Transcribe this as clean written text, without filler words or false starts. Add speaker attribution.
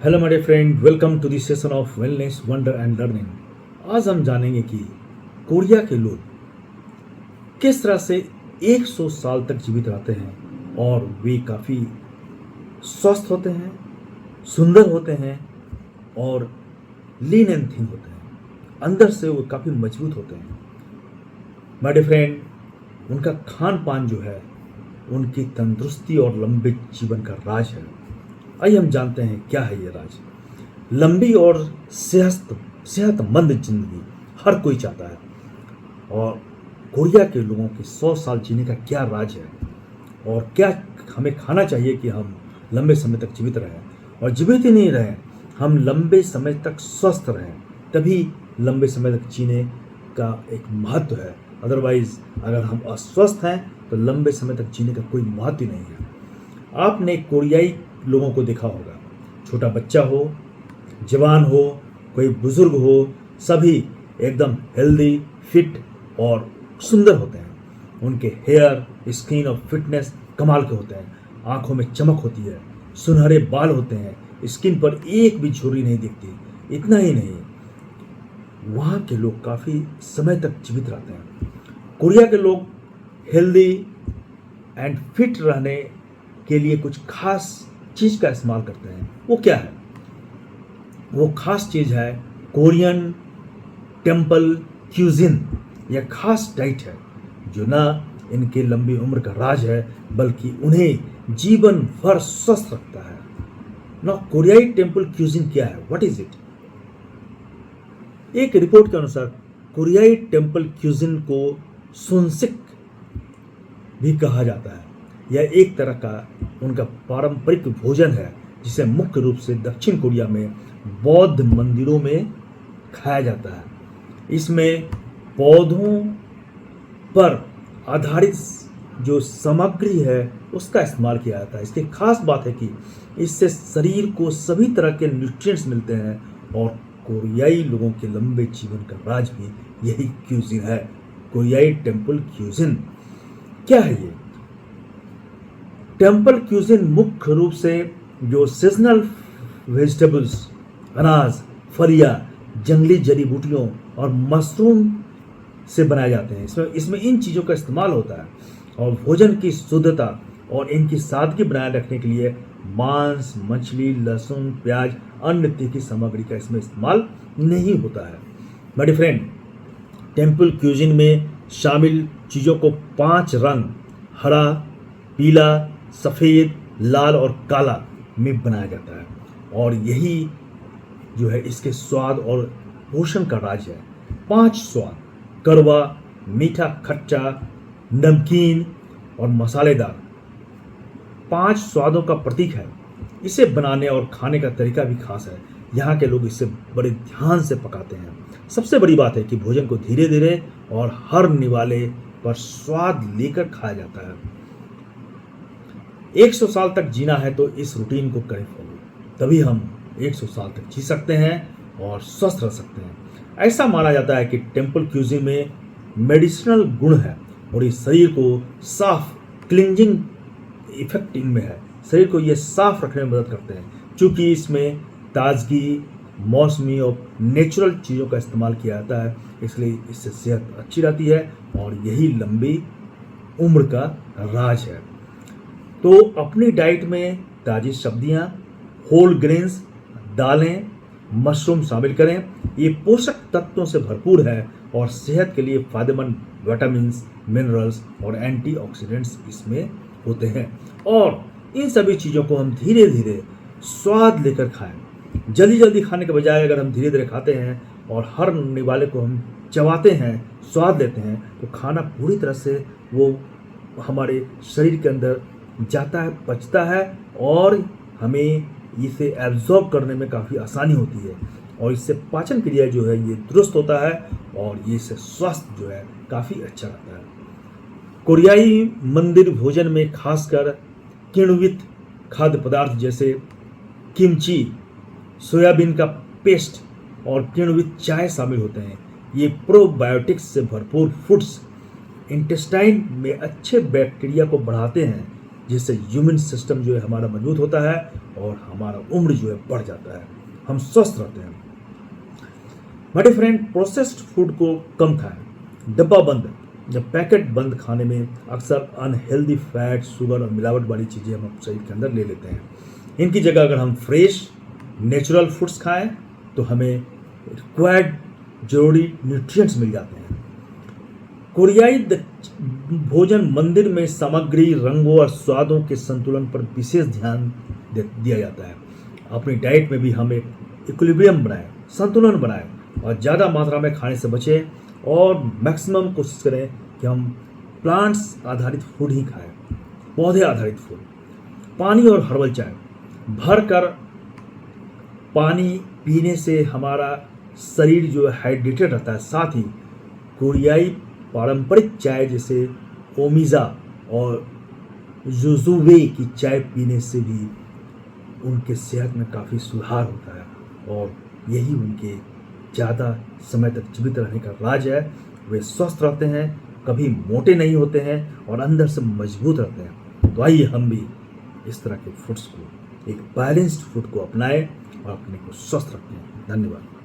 Speaker 1: Hello my dear friend, welcome to the session of wellness wonder and learning. आज हम जानेंगे कि Korea के लोग किस तरह से 100 साल तक जीवित रहते हैं और वे काफ़ी स्वस्थ होते हैं, सुंदर होते हैं और लीन एंड थिन होते हैं। अंदर से वो काफ़ी मजबूत होते हैं। माय डियर फ्रेंड, उनका खान पान जो है उनकी तंदुरुस्ती और लंबे जीवन का राज है। आइए हम जानते हैं क्या है ये राज। लंबी और सेहतमंद जिंदगी हर कोई चाहता है, और कोरिया के लोगों के 100 साल जीने का क्या राज है और क्या हमें खाना चाहिए कि हम लंबे समय तक जीवित रहें, और जीवित ही नहीं रहें, हम लंबे समय तक स्वस्थ रहें। तभी लंबे समय तक जीने का एक महत्व है। अदरवाइज अगर हम अस्वस्थ हैं तो लंबे समय तक जीने का कोई महत्व ही नहीं है। आपने कोरियाई लोगों को देखा होगा, छोटा बच्चा हो, जवान हो, कोई बुजुर्ग हो, सभी एकदम हेल्दी, फिट और सुंदर होते हैं। उनके हेयर, स्किन और फिटनेस कमाल के होते हैं। आंखों में चमक होती है, सुनहरे बाल होते हैं, स्किन पर एक भी झुर्री नहीं दिखती। इतना ही नहीं, वहाँ के लोग काफ़ी समय तक जीवित रहते हैं। कोरिया के लोग हेल्दी एंड फिट रहने के लिए कुछ खास चीज़ का इस्तेमाल करते हैं। वो क्या है? वो खास चीज़ है कोरियन टेम्पल क्यूजिन। यह खास डाइट है जो ना इनके लंबी उम्र का राज है, बल्कि उन्हें जीवन भर स्वस्थ रखता है। ना कोरियाई टेम्पल क्यूजिन क्या है? What is it? एक रिपोर्ट के अनुसार कोरियाई टेम्पल क्यूजिन को सुनसिक भी कहा जाता है। यह एक तरह का उनका पारंपरिक भोजन है जिसे मुख्य रूप से दक्षिण कोरिया में बौद्ध मंदिरों में खाया जाता है। इसमें पौधों पर आधारित जो सामग्री है उसका इस्तेमाल किया जाता है। इसकी खास बात है कि इससे शरीर को सभी तरह के न्यूट्रिएंट्स मिलते हैं, और कोरियाई लोगों के लंबे जीवन का राज भी यही क्यूजिन है। कोरियाई टेम्पल क्यूजिन क्या है? ये टेम्पल क्यूजिन मुख्य रूप से जो सीजनल वेजिटेबल्स, अनाज, फलियां, जंगली जड़ी बूटियों और मशरूम से बनाए जाते हैं। इसमें इन चीज़ों का इस्तेमाल होता है, और भोजन की शुद्धता और इनकी सादगी बनाए रखने के लिए मांस, मछली, लहसुन, प्याज, अन्य तीखी सामग्री का इसमें इस्तेमाल नहीं होता है। मेरे फ्रेंड, टेम्पल क्यूजिन में शामिल चीज़ों को 5 रंग हरा, पीला, सफ़ेद, लाल और काला में बनाया जाता है, और यही जो है इसके स्वाद और पोषण का राज है। 5 स्वाद: कड़वा, मीठा, खट्टा, नमकीन और मसालेदार, 5 स्वादों का प्रतीक है। इसे बनाने और खाने का तरीका भी खास है। यहाँ के लोग इसे बड़े ध्यान से पकाते हैं। सबसे बड़ी बात है कि भोजन को धीरे धीरे और हर निवाले पर स्वाद लेकर खाया जाता है। 100 साल तक जीना है तो इस रूटीन को करें फॉलो, तभी हम 100 साल तक जी सकते हैं और स्वस्थ रह सकते हैं। ऐसा माना जाता है कि टेम्पल क्यूजिन में मेडिसिनल गुण है, और ये शरीर को साफ, क्लिंजिंग इफेक्ट इनमें है। शरीर को ये साफ रखने में मदद करते हैं, क्योंकि इसमें ताजगी, मौसमी और नेचुरल चीज़ों का इस्तेमाल किया जाता है। इसलिए इससे सेहत अच्छी रहती है, और यही लंबी उम्र का राज है। तो अपनी डाइट में ताज़ी सब्जियां, होल ग्रेन्स, दालें, मशरूम शामिल करें। ये पोषक तत्वों से भरपूर है और सेहत के लिए फायदेमंद विटामिन्स, मिनरल्स और एंटीऑक्सीडेंट्स इसमें होते हैं। और इन सभी चीज़ों को हम धीरे धीरे स्वाद लेकर खाएं। जल्दी जल्दी खाने के बजाय अगर हम धीरे धीरे खाते हैं और हर निवाले को हम चबाते हैं, स्वाद लेते हैं, तो खाना पूरी तरह से वो हमारे शरीर के अंदर जाता है, पचता है, और हमें इसे एब्जॉर्ब करने में काफ़ी आसानी होती है, और इससे पाचन क्रिया जो है ये दुरुस्त होता है, और ये इससे स्वास्थ्य जो है काफ़ी अच्छा रहता है। कोरियाई मंदिर भोजन में खासकर किण्वित खाद्य पदार्थ जैसे किमची, सोयाबीन का पेस्ट और किण्वित चाय शामिल होते हैं। ये प्रोबायोटिक्स से भरपूर फूड्स इंटेस्टाइन में अच्छे बैक्टीरिया को बढ़ाते हैं, जिससे ह्यूमन सिस्टम जो है हमारा मजबूत होता है और हमारा उम्र जो है बढ़ जाता है, हम स्वस्थ रहते हैं। My dear friend, processed food को कम खाएं। डब्बा बंद या पैकेट बंद खाने में अक्सर अनहेल्दी फैट, शुगर और मिलावट वाली चीज़ें हम शरीर के अंदर ले लेते हैं। इनकी जगह अगर हम फ्रेश नेचुरल फूड्स खाएं तो हमें रिक्वायर्ड जरूरी न्यूट्रिएंट्स मिल जाते हैं। कोरियाई भोजन मंदिर में सामग्री, रंगों और स्वादों के संतुलन पर विशेष ध्यान दिया जाता है। अपनी डाइट में भी हम एक इक्विलिब्रियम बनाएं, संतुलन बनाएं और ज़्यादा मात्रा में खाने से बचें और मैक्सिमम कोशिश करें कि हम प्लांट्स आधारित फूड ही खाएं, पौधे आधारित फूड। पानी और हर्बल चाय भर कर पानी पीने से हमारा शरीर जो है हाइड्रेटेड रहता है। साथ ही कोरियाई पारंपरिक चाय जैसे ओमिजा और जुजुबे की चाय पीने से भी उनके सेहत में काफ़ी सुधार होता है और यही उनके ज़्यादा समय तक जीवित रहने का राज है। वे स्वस्थ रहते हैं, कभी मोटे नहीं होते हैं और अंदर से मजबूत रहते हैं। तो आइए हम भी इस तरह के फूड्स को, एक बैलेंस्ड फूड को अपनाएं और अपने को स्वस्थ रखें। धन्यवाद।